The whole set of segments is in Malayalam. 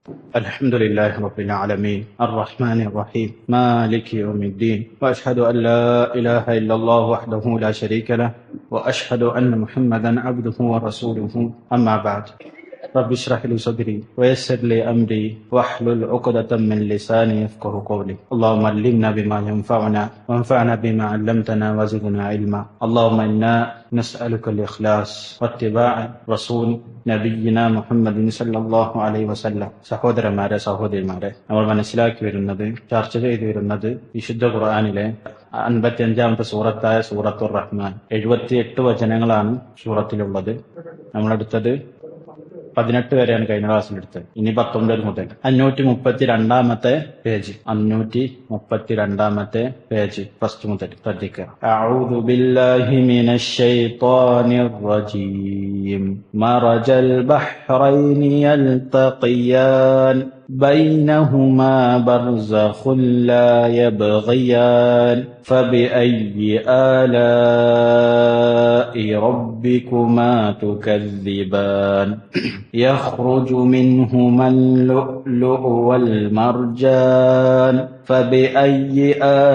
الحمد لله رب العالمين الرحمن الرحيم مالك يوم الدين وأشهد أن لا إله إلا الله وحده لا شريك له وأشهد أن محمدا عبده ورسوله أما بعد رب اشرح لي صدري ويسر لي أمري واحلل عقدة من لساني يفقه قولي اللهم علمنا بما ينفعنا وانفعنا بما علمتنا وزدنا علما اللهم إنا نسألك الإخلاص واتباع رسول നബിയ്യിന മുഹമ്മദിൻ സല്ലല്ലാഹു അലൈഹി വസല്ലം. സഹോദരന്മാരെ സഹോദരിമാരെ, നമ്മൾ മനസ്സിലാക്കി വരുന്നത്, ചർച്ച ചെയ്തു വരുന്നത് വിശുദ്ധ ഖുർആനിലെ 55-ാമത്തെ സൂറത്തായ സൂറത്തുർ റഹ്മാൻ. 78 വചനങ്ങളാണ് സൂറത്തിലുള്ളത്. നമ്മളെടുത്തത് 18 വരെയാണ് കഴിഞ്ഞ ക്ലാസ്സിലെടുത്തത്. ഇനി 19 മുതൽ 532-ാമത്തെ പേജ്, 532-ാമത്തെ പേജ് ഫസ്റ്റ് മുതൽ ശ്രദ്ധിക്കുക. അഊദു ബില്ലാഹി മിനശ് ശൈത്വാനിർ റജീം. മറജൽ ബഹ്റൈനി യൽതഖിയാൻ بينهما برزخ لا يبغيان فبأي آلاء ربكما تكذبان يخرج منهما اللؤلؤ والمرجان فبأي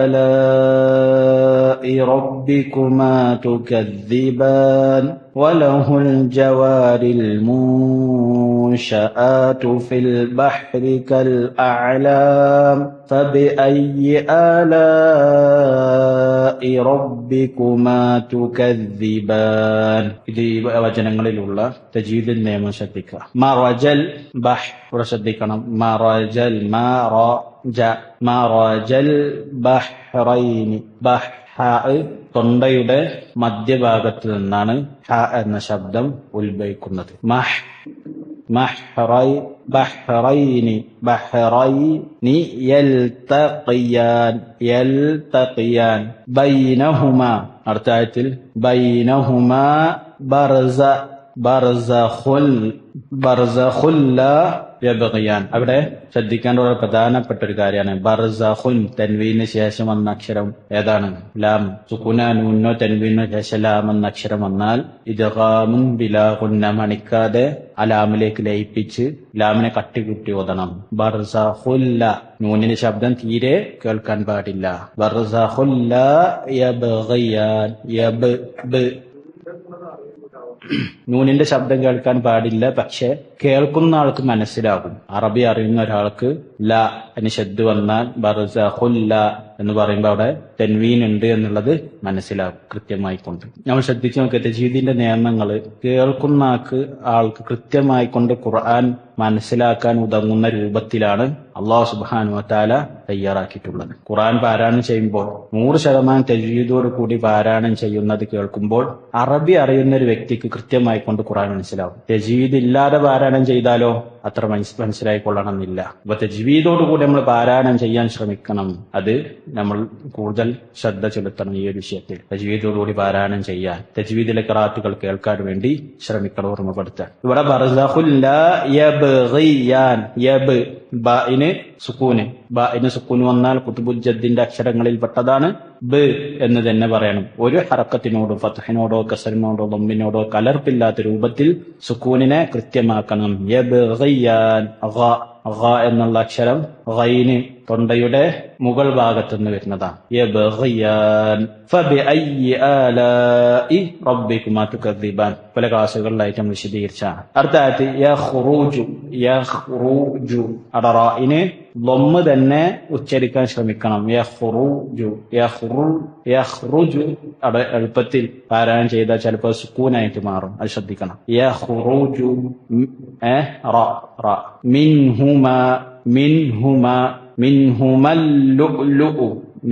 آلاء ربكما تكذبان وله الجوار المنشآت في البحر كالأعلام فبأي آلاء ربكما تكذبان. ഇത് ഈ വചനങ്ങളിലുള്ള തജ്വീദിൽ നിയമം ശ്രദ്ധിക്കുക. മറജൽ ബഹ്റ ശ്രദ്ധിക്കണം. മറജൽ മറജൽ ബഹ്റൈനി. തൊണ്ടയുടെ മധ്യഭാഗത്ത് നിന്നാണ് ഹ എന്ന ശബ്ദം ഉത്ഭവിക്കുന്നത്. ബഹ്റൈനി യൽതഖിയാൻ ബൈനഹുമ. അടുത്ത ആയത്തിൽ ബൈനഹുമ ബർസഖുൽ ലാ യബ്ഗിയാൻ. അവിടെ ശ്രദ്ധിക്കേണ്ട ഒരു പ്രധാനപ്പെട്ട ഒരു കാര്യമാണ് ബർസഖുൻ. തൻവീന് ശേഷം വന്ന അക്ഷരം ഏതാണ്? ലാം. സുകുന നൂനോ തൻവീനോ ശേഷം ലാം എന്ന അക്ഷരം വന്നാൽ ഇദ്ഗാമുൻ ബിലാ ഗുന്ന, മണിക്കാതെ അലാമിലേക്ക് ലയിപ്പിച്ച് ലാമിനെ കട്ടികുട്ടി ഓതണം. ബർസഖുൽ ലാ. നൂനിന്റെ ശബ്ദം തീരെ കേൾക്കാൻ പാടില്ല. ബർസഖുൽ ലാ യബ്ഗിയാൻ. നൂനിന്റെ ശബ്ദം കേൾക്കാൻ പാടില്ല, പക്ഷെ കേൾക്കുന്ന ആൾക്ക് മനസ്സിലാകും. അറബി അറിയുന്ന ഒരാൾക്ക് ല എന്ന് ശബ്ദ് വന്നാൽ ബർസഖുൽ ല എന്ന് പറയുമ്പോൾ അവിടെ തൻവീൻ ഉണ്ട് എന്നുള്ളത് മനസ്സിലാകും കൃത്യമായി കൊണ്ട്. നമ്മൾ ശ്രദ്ധിച്ചു നോക്കിയ തജ്വീദിന്റെ നിയമങ്ങൾ കേൾക്കുന്ന ആൾക്ക് കൃത്യമായി കൊണ്ട് ഖുർആൻ മനസ്സിലാക്കാൻ ഉതകുന്ന രൂപത്തിലാണ് അല്ലാഹു സുബ്ഹാനഹു വ തആല തയ്യാറാക്കിയിട്ടുള്ളത്. ഖുർആൻ പാരായണം ചെയ്യുമ്പോൾ 100% തജ്വീദോട് കൂടി പാരായണം ചെയ്യുന്നത് കേൾക്കുമ്പോൾ അറബി അറിയുന്ന ഒരു വ്യക്തിക്ക് കൃത്യമായി കൊണ്ട് ഖുർആൻ മനസ്സിലാവും. തജ്വീദ് ഇല്ലാതെ പാരായണം ചെയ്താലോ അത്ര മനസ്സിലായിക്കൊള്ളണമെന്നില്ല. അപ്പൊ തജ്വീദോട് കൂടി നമ്മൾ പാരായണം ചെയ്യാൻ ശ്രമിക്കണം. അത് നമ്മൾ കൂടുതൽ ശ്രദ്ധ ചെലുത്തണം ഈ ഒരു വിഷയത്തിൽ. തജ്വീദോടുകൂടി പാരായണം ചെയ്യാൻ, തജ്വീദിലെ ഖിറാഅത്തുകൾ കേൾക്കാൻ വേണ്ടി ശ്രമിക്കണം, ഓർമ്മപ്പെടുത്താൻ. ഇവിടെ ബർസഖുൽ ലാ യബ്ഗിയാൻ. ബാഇന് സുക്കൂന് വന്നാൽ കുതുബുൽ ജദ്ദിന്റെ അക്ഷരങ്ങളിൽ പെട്ടതാണ്. ബ് എന്ന് തന്നെ പറയണം. ഒരു ഹറക്കത്തിനോടോ ഫത്ഹിനോടോ കസറിനോടോ ദമ്മിനോടോ കലർപ്പില്ലാത്ത രൂപത്തിൽ സുക്കൂനിനെ കൃത്യമാക്കണം. യബ്ഗിയാൻ. എന്നുള്ള അക്ഷരം ഗൈന് തൊണ്ടയുടെ മുകൾ ഭാഗത്തു നിന്ന് വരുന്നതാണ്. യബ്ഗിയാൻ. ഫബിഅയ്യി ആലാഇ റബ്ബികുമാ തുകദ്ദിബാൻ. പല ക്ലാസുകളിലായിട്ട് നമ്മൾ വിശദീകരിച്ചാണ്. അടുത്ത ആയത്ത് യഖ്റൂജു. അടറായിന് ലൊമ്മ് തന്നെ ഉച്ചരിക്കാൻ ശ്രമിക്കണം. യഖ്റുജു എളുപ്പത്തിൽ പാരായണം ചെയ്താൽ ചിലപ്പോൾ സുക്കൂനായിട്ട് മാറും, അത് ശ്രദ്ധിക്കണം. യഖ്റുജു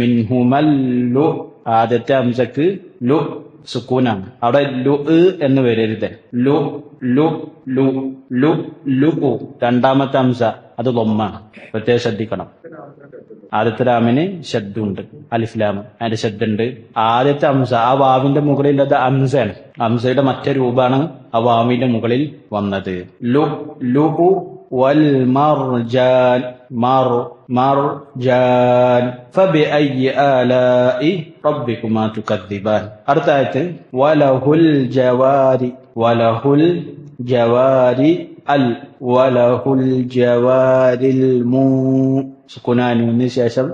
മിൻഹുമല്ലു. ആദ്യത്തെ അംസക്ക് ലു സുക്കൂനാണ്. അവിടെ ലു എന്ന് വരരുത്. ലു. രണ്ടാമത്തെ അംസ അത് ലൊമ്മാണ്, പ്രത്യേകം ശ്രദ്ധിക്കണം. ആദ്യത്തെ ലാമിന് ശബ്ദുണ്ട്, അലിഫ്ലാം അതിന്റെ ശബ്ദുണ്ട്. ആദ്യത്തെ അംസ ആ വാവിന്റെ മുകളിൽ അത് അംസയാണ്. അംസയുടെ മറ്റേ രൂപമാണ് ആ വാവിന്റെ മുകളിൽ വന്നത്. ലു والمرجان مرجان فبأي آلاء ربكما تكذبان. അടുത്ത ആയത്ത് വലഹുൽ ജവാരി. വലഹുൽ ജവാരി അൽ വലഹുൽ ജവാരിൽ സുകുനാനൂന് ശേഷം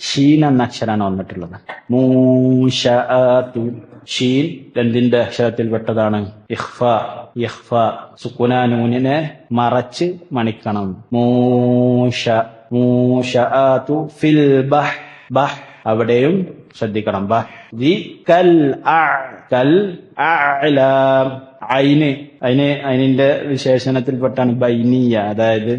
ഷീൻ എന്ന അക്ഷരാണ് വന്നിട്ടുള്ളത്. മൂശഅതു ഷീൻ രണ്ടിന്റെ അക്ഷരത്തിൽപ്പെട്ടതാണ്. ഇഖ്ഫ ഇഖ്ഫ സുകുനാനൂനിനെ മറച്ച് മണിക്കണം. മൂശഅതു ഫിൽ ബഹ് അവിടെയും ശ്രദ്ധിക്കണം. ബഹ് കൽ അഅ്ലാം അതിന്റെ വിശേഷണത്തിൽപ്പെട്ടാണ് ബൈനിയ. അതായത്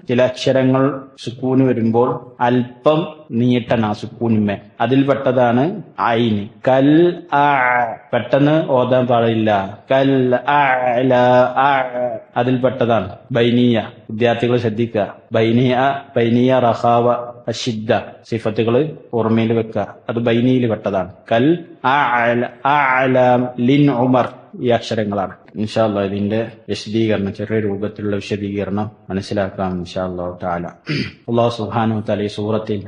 ചില അക്ഷരങ്ങൾ സുക്കൂന് വരുമ്പോൾ അല്പം നീട്ടണ സുക്കൂനുമേ, അതിൽപ്പെട്ടതാണ് ഐന്. കൽ പെട്ടെന്ന് ഓതാൻ പാടില്ല. കൽ അതിൽപ്പെട്ടതാണ് ബൈനിയ. വിദ്യാർത്ഥികൾ ശ്രദ്ധിക്കുക. ബൈനിയ റഖാവ അഷിദ്ദ സിഫത്തുകള് ഓർമ്മയിൽ വെക്കുക. അത് ബൈനിയിൽ പെട്ടതാണ്. കൽ അഅ്ലാം ലിൻ ഉമർ ഈ അക്ഷരങ്ങളാണ്. ഇൻഷാ അല്ലാഹ് ഇതിന്റെ വിശദീകരണം, ചെറിയ രൂപത്തിലുള്ള വിശദീകരണം മനസ്സിലാക്കാം ഇൻഷാ അല്ലാഹു തആല. അല്ലാഹു സുബ്ഹാനഹു വ തആല ഈ സൂറത്തിൽ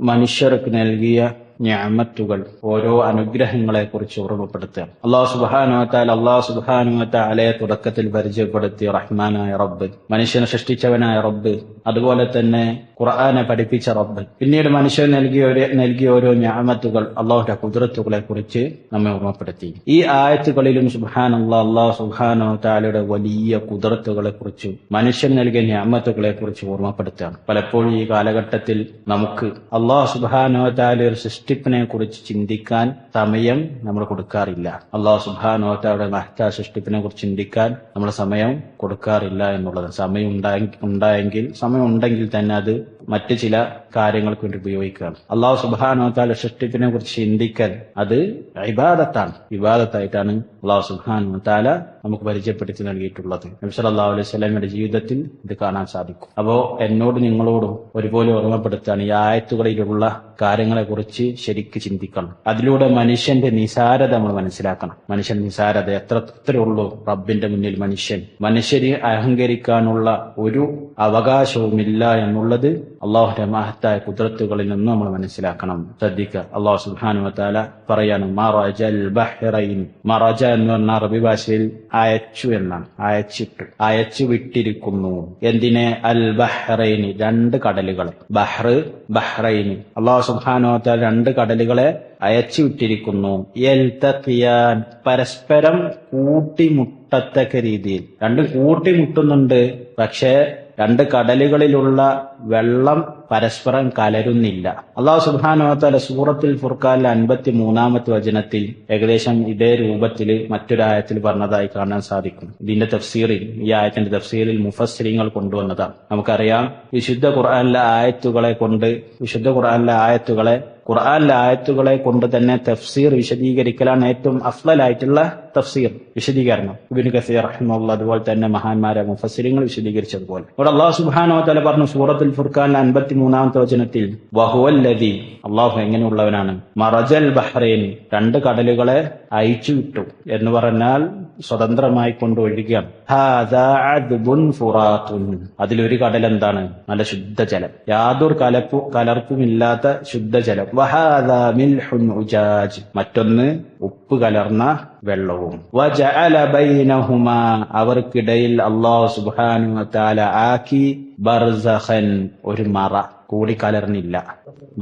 മനുഷ്യർക്ക് നൽകിയ നിഅമത്തുകൾ, ഓരോ അനുഗ്രഹങ്ങളെ കുറിച്ച് ഓർമ്മപ്പെടുത്തുകയാണ്. അല്ലാഹു സുബ്ഹാനഹു വ തആലയെ തുടക്കത്തിൽ പരിചയപ്പെടുത്തി റഹ്മാനായ റബ്ബ്, മനുഷ്യനെ സൃഷ്ടിച്ചവനായ റബ്ബ്, അതുപോലെ തന്നെ ഖുർആനെ പഠിപ്പിച്ച റബ്ബ്. പിന്നീട് മനുഷ്യൻ നൽകിയ ഓരോ നിഅമത്തുകൾ, അല്ലാഹുവിന്റെ ഖുദ്റത്തുകളെ കുറിച്ച് നമ്മെ ഓർമ്മപ്പെടുത്തി. ഈ ആയത്തുകളിലും അല്ലാഹു സുബ്ഹാനഹു വ തആലയുടെ വലിയ ഖുദ്റത്തുകളെ കുറിച്ചും മനുഷ്യൻ നൽകിയ നിഅമത്തുകളെ കുറിച്ച് ഓർമ്മപ്പെടുത്തുകയാണ്. പലപ്പോഴും ഈ കാലഘട്ടത്തിൽ നമുക്ക് അല്ലാഹു സുബ്ഹാനഹു വ തആലയുടെ സൃഷ്ടിപ്പിനെ കുറിച്ച് ചിന്തിക്കാൻ സമയം നമ്മൾ കൊടുക്കാറില്ല. അല്ലാഹു സുബ്ഹാനഹു വ തആലയുടെ മഹത്തായ സൃഷ്ടിപ്പിനെ കുറിച്ച് ചിന്തിക്കാൻ നമ്മൾ സമയം കൊടുക്കാറില്ല എന്നുള്ളത്. സമയം ഉണ്ടെങ്കിൽ തന്നെ അത് മറ്റ് ചില കാര്യങ്ങൾക്ക് വേണ്ടി ഉപയോഗിക്കുകയാണ്. അല്ലാഹു സുബ്ഹാനഹു വ തആല സൃഷ്ടിപ്പിനെ കുറിച്ച് ചിന്തിക്കൽ അത് ഇബാദത്തായിട്ടാണ് അല്ലാഹു സുബ്ഹാനഹു വ തആല നമുക്ക് പരിചയപ്പെടുത്തി നൽകിയിട്ടുള്ളത്. നബി സല്ലല്ലാഹു അലൈഹി വസല്ലമയുടെ ജീവിതത്തിൽ ഇത് കാണാൻ സാധിക്കും. അപ്പോ എന്നോട് നിങ്ങളോടും ഒരുപോലെ ഓർമ്മപ്പെടുത്താണ്, ഈ ആയത്തുകളിലുള്ള കാര്യങ്ങളെ കുറിച്ച് ശരിക്ക് ചിന്തിക്കണം. അതിലൂടെ മനുഷ്യന്റെ നിസാരത നമ്മൾ മനസ്സിലാക്കണം. മനുഷ്യൻ നിസാരത എത്രയേ ഉള്ളൂ റബ്ബിന്റെ മുന്നിൽ. മനുഷ്യന് അഹങ്കരിക്കാനുള്ള ഒരു അവകാശവുമില്ല എന്നുള്ളത് അള്ളാഹുന്റെ മഹത്തായ ഖുദ്റത്തുകളിൽ നിന്ന് നമ്മൾ മനസ്സിലാക്കണം. ശ്രദ്ധിക്കുക. അള്ളാഹു സുബ്ഹാനഹു വ തആല പറയാണ് മറജൽ ബഹ്റൈൻ. മറജ എന്ന് പറഞ്ഞ അറബി ഭാഷയിൽ അയച്ചു എന്നാണ്. അയച്ചു വിട്ടിരിക്കുന്നു. എന്തിനെ? അൽ ബഹ്റൈനി, രണ്ട് കടലുകൾ. ബഹ്റൈനി. അള്ളാഹു സുബ്ഹാനഹു വ തആല രണ്ട് കടലുകളെ അയച്ചു വിട്ടിരിക്കുന്നു. യൽതഖിയാൻ, പരസ്പരം കൂട്ടിമുട്ടത്തക്ക രീതിയിൽ. രണ്ടും കൂട്ടിമുട്ടുന്നുണ്ട്, പക്ഷേ രണ്ട് കടലുകളിലുള്ള വെള്ളം പരസ്പരം കലരുന്നില്ല. അല്ലാഹു സുബ്ഹാനഹു വ തആല സൂറത്തുൽ ഫുർഖാനിലെ 53-ാമത്തെ വചനത്തിൽ ഏകദേശം ഇതേ രൂപത്തിൽ മറ്റൊരായത്തിൽ പറഞ്ഞതായി കാണാൻ സാധിക്കും. ഇതിന്റെ തഫ്സീറിൽ, ഈ ആയത്തിന്റെ തഫ്സീറിൽ മുഫസ്സിരീങ്ങൾ കൊണ്ടുവന്നതാണ്. നമുക്കറിയാം, വിശുദ്ധ ഖുർആനിലെ ആയത്തുകളെ കൊണ്ട് തന്നെ തഫ്സീർ വിശദീകരിക്കലാണ് ഏറ്റവും അഫ്ളലായിട്ടുള്ള തഫ്സീർ വിശദീകരണം. ഇബ്നു കസീർ റഹിമഹുല്ലാഹ്, അതുപോലെ തന്നെ മഹാന്മാരായ മുഫസ്സിരീങ്ങൾ വിശദീകരിച്ചതുപോലെ ഇവിടെ അല്ലാഹു സുബ്ഹാനഹു വ തആല പറഞ്ഞു സൂറത്തുൽ ഫുർഖാനിലെ 53-ാമത്തെ വചനത്തിൽ, വഹുവല്ലദീ, അല്ലാഹു എങ്ങനെയുള്ളവനാണ്, മറജൽ ബഹ്റൈൻ, രണ്ട് കടലുകളെ അയച്ചു വിട്ടു എന്ന് പറഞ്ഞാൽ സ്വതന്ത്രമായി കൊണ്ട് ഒഴുകുകയാണ്. ഹാദാ അദ്ബുൻ ഫുറാത്തുൻ, അതിലൊരു കടൽ എന്താണ്? നല്ല ശുദ്ധജലം, യാതൊരു കലർപ്പുമില്ലാത്ത ശുദ്ധജലം. വഹാദാ മിൽഹുൻ ഉജാജ്, മറ്റൊന്ന് ഉപ്പ് കലർന്ന വെള്ളവും. വജഅല ബൈനഹുമാ, അവർക്കിടയിൽ അല്ലാഹു സുബ്ഹാനഹു വ തആല ആക്കി ബർസഖൻ, ഒരു മറ, കൂടിക്കലർന്നില്ല.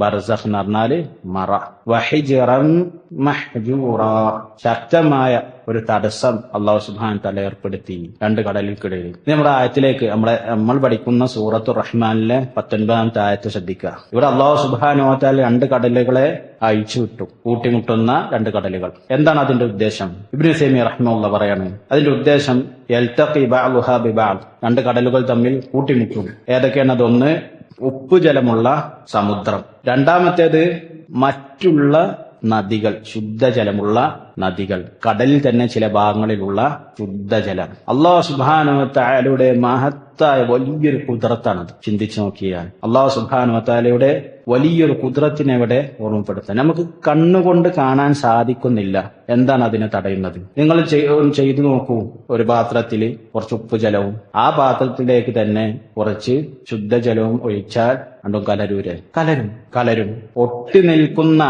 ബർസഖ് എന്ന് പറഞ്ഞാല് മറ. വഹിജ്റൻ മഹ്ജൂറ, ശക്തമായ ഒരു തടസ്സം അല്ലാഹു സുബ്ഹാനഹു വ തആല ഏർപ്പെടുത്തി രണ്ട് കടലിൽക്കിടയിൽ. നമ്മുടെ ആയത്തിലേക്ക് നമ്മൾ പഠിക്കുന്ന സൂറത്തുർ റഹ്മാനിലെ 19-ാമത്തെ ആയത്ത് ശ്രദ്ധിക്കുക. ഇവിടെ അല്ലാഹു സുബ്ഹാനഹു വ തആല രണ്ട് കടലുകളെ അയച്ചു വിട്ടു, കൂട്ടിമുട്ടുന്ന രണ്ട് കടലുകൾ. എന്താണ് അതിന്റെ ഉദ്ദേശം? ഇബ്നു തൈമിയ്യ റഹിമഹുല്ലാഹ് പറയാണ്, അതിന്റെ ഉദ്ദേശം യൽതഖി ബഅ്ലുഹാ ബിബഅദ്, രണ്ട് കടലുകൾ തമ്മിൽ കൂട്ടിമുട്ടും. ഏതൊക്കെയാണ്? അതൊന്ന് ഉപ്പ് ജലമുള്ള സമുദ്രം, രണ്ടാമത്തേത് മറ്റുള്ള നദികൾ, ശുദ്ധജലമുള്ള നദികൾ, കടലിൽ തന്നെ ചില ഭാഗങ്ങളിലുള്ള ശുദ്ധജലം. അല്ലാഹു സുബ്ഹാനഹു വ തആലയുടെ മഹത്തായ വലിയൊരു ഖുദ്റത്താണത്. ചിന്തിച്ചു നോക്കിയാൽ അല്ലാഹു സുബ്ഹാനഹു വ തആലയുടെ വലിയൊരു ഖുദ്റത്തിനെ ഇവിടെ ഓർമ്മപ്പെടുത്താൻ നമുക്ക് കണ്ണുകൊണ്ട് കാണാൻ സാധിക്കുന്നില്ല. എന്താണ് അതിനെ തടയുന്നത്? നിങ്ങൾ ചെയ്തു നോക്കൂ. ഒരു പാത്രത്തിൽ കുറച്ച് ഉപ്പ് ജലവും ആ പാത്രത്തിലേക്ക് തന്നെ കുറച്ച് ശുദ്ധജലവും ഒഴിച്ചാൽ രണ്ടും കലരും. ഒട്ടി നിൽക്കുന്ന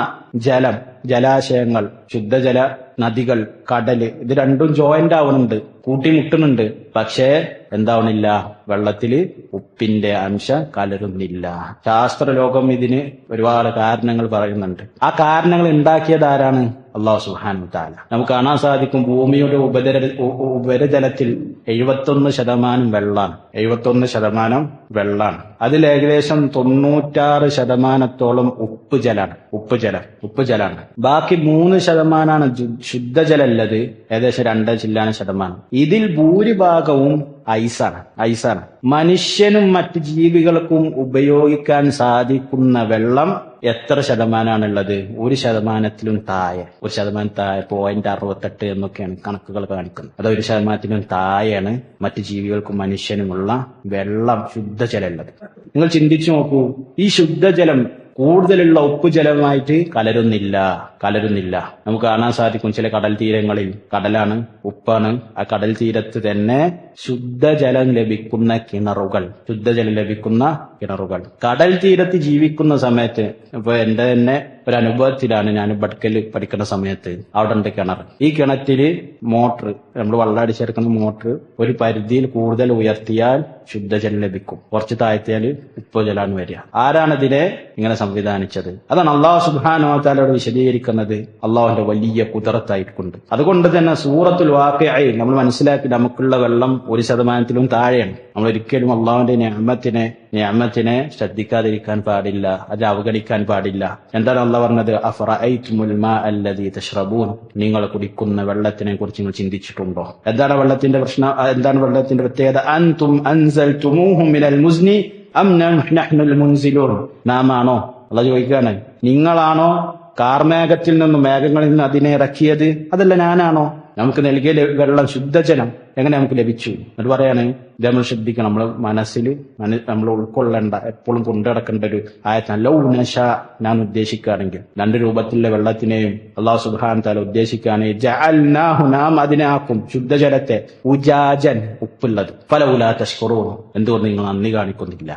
ജലാശയങ്ങൾ, ശുദ്ധജല നദികൾ, കടല്, ഇത് രണ്ടും ജോയിന്റ് ആവുന്നുണ്ട്, കൂട്ടിമുട്ടുന്നുണ്ട്. പക്ഷേ എന്താവണില്ല, വെള്ളത്തില് ഉപ്പിന്റെ അംശം കലരുന്നില്ല. ശാസ്ത്രലോകം ഇതിന് ഒരുപാട് കാരണങ്ങൾ പറയുന്നുണ്ട്. ആ കാരണങ്ങൾ ഉണ്ടാക്കിയത് ആരാണ്? അല്ലാഹു സുബ്ഹാനഹു വ തആല. നമുക്ക് കാണാൻ സാധിക്കും, ഭൂമിയുടെ ഉപരിതലത്തിൽ 71% വെള്ളാണ്. 71% വെള്ളാണ്. അതിൽ ഏകദേശം 96% ഉപ്പുജലാണ്. ബാക്കി 3% ശുദ്ധജലല്ലത്, ഏകദേശം 2% ഇതിൽ ഭൂരിഭാഗവും ഐസാണ്. മനുഷ്യനും മറ്റ് ജീവികൾക്കും ഉപയോഗിക്കാൻ സാധിക്കുന്ന വെള്ളം എത്ര ശതമാനാണുള്ളത്? 1% താഴെ. 1% താഴെ 0.68 എന്നൊക്കെയാണ് കണക്കുകൾ കാണിക്കുന്നത്. അത് 1% താഴെയാണ് മറ്റ് ജീവികൾക്കും മനുഷ്യനുമുള്ള വെള്ളം, ശുദ്ധജലമുള്ളത്. നിങ്ങൾ ചിന്തിച്ചു നോക്കൂ, ഈ ശുദ്ധജലം കൂടുതലുള്ള ഉപ്പുജലമായിട്ട് കലരുന്നില്ല. നമുക്ക് കാണാൻ സാധിക്കും ചില കടൽ തീരങ്ങളിൽ, കടലാണ്, ഉപ്പാണ്, ആ കടൽ തീരത്ത് തന്നെ ശുദ്ധജലം ലഭിക്കുന്ന കിണറുകൾ. കടൽ തീരത്ത് ജീവിക്കുന്ന സമയത്ത്, ഇപ്പൊ എന്റെ തന്നെ ഒരു അനുഭവത്തിലാണ്, ഞാൻ ബഡ്കല് പഠിക്കുന്ന സമയത്ത് അവിടെ ഉണ്ട് കിണർ. ഈ കിണറ്റില് മോട്ടർ, നമ്മൾ വെള്ളം അടിച്ചെടുക്കുന്ന മോട്ടർ ഒരു പരിധിയിൽ കൂടുതൽ ഉയർത്തിയാൽ ശുദ്ധജലം ലഭിക്കും, കുറച്ച് താഴ്ത്തിയാൽ ഉപ്പുജലാണ് വരിക. ആരാണ് ഇതിനെ ഇങ്ങനെ സംവിധാനിച്ചത്? അതാണ് അല്ലാഹു സുബ്ഹാനഹു വ തആലയോട് വിശദീകരിക്കുന്നത് അള്ളാഹുവിന്റെ വലിയ ഖുദ്റത്തായിട്ടുണ്ട്. അതുകൊണ്ട് തന്നെ സൂറത്തുൽ വാഖിഅയിൽ നമ്മൾ മനസ്സിലാക്കി, നമുക്കുള്ള വെള്ളം 1%-ലും താഴെയാണ്. നമ്മൾ ഒരിക്കലും അള്ളാഹുവിന്റെ നിഅമത്തിനെ ശ്രദ്ധിക്കാതിരിക്കാൻ പാടില്ല, അത് അവഗണിക്കാൻ പാടില്ല. എന്താണ് അള്ളാഹ് പറഞ്ഞത്? അഫറഅയ്തുമുൽ മാഅ അല്ലദീ തശ്റബൂൻ, നിങ്ങൾ കുടിക്കുന്ന വെള്ളത്തിനെ കുറിച്ച് നിങ്ങൾ ചിന്തിച്ചിട്ടുണ്ടോ? എന്താണ് വെള്ളത്തിന്റെ പ്രശ്നം? എന്താണ് വെള്ളത്തിന്റെ പ്രത്യേകത? അൻതും അൻസൽതുമൂഹു മിനൽ മുസ്നി അം നഹ്നുൽ മുൻസിലൂൻ. നാമാണോ? അള്ളാഹ് ചോദിക്കുകയാണ്, നിങ്ങളാണോ കാർമേഘത്തിൽ നിന്നും, മേഘങ്ങളിൽ നിന്ന് അതിനെ ഇറക്കിയത്? അതല്ല, ഞാനാണോ? നമുക്ക് നൽകിയ വെള്ളം, ശുദ്ധജലം എങ്ങനെ നമുക്ക് ലഭിച്ചു? എന്നിട്ട് പറയാണ്, ഇത് നമ്മൾ ശ്രദ്ധിക്കണം, നമ്മൾ മനസ്സിൽ നമ്മൾ ഉൾക്കൊള്ളേണ്ട, എപ്പോഴും കൊണ്ടുനടക്കേണ്ട ഒരു ആയത്ത്. ലൗ നശാ, ഞാൻ ഉദ്ദേശിക്കുകയാണെങ്കിൽ, 2 രൂപത്തിലുള്ള വെള്ളത്തിനെയും അല്ലാഹു സുബ്ഹാനഹു വ തആല ഉദ്ദേശിക്കുകയാണെങ്കിൽ, ജഅൽനാഹു, നാം അതിനെ ആക്കും, ശുദ്ധജലത്തെ, ഉജാജൻ, ഉപ്പുള്ളത്, ഫലൗലാ തശ്കുറൂൻ, എന്തുകൊണ്ട് നിങ്ങൾ നന്ദി കാണിക്കുന്നില്ല?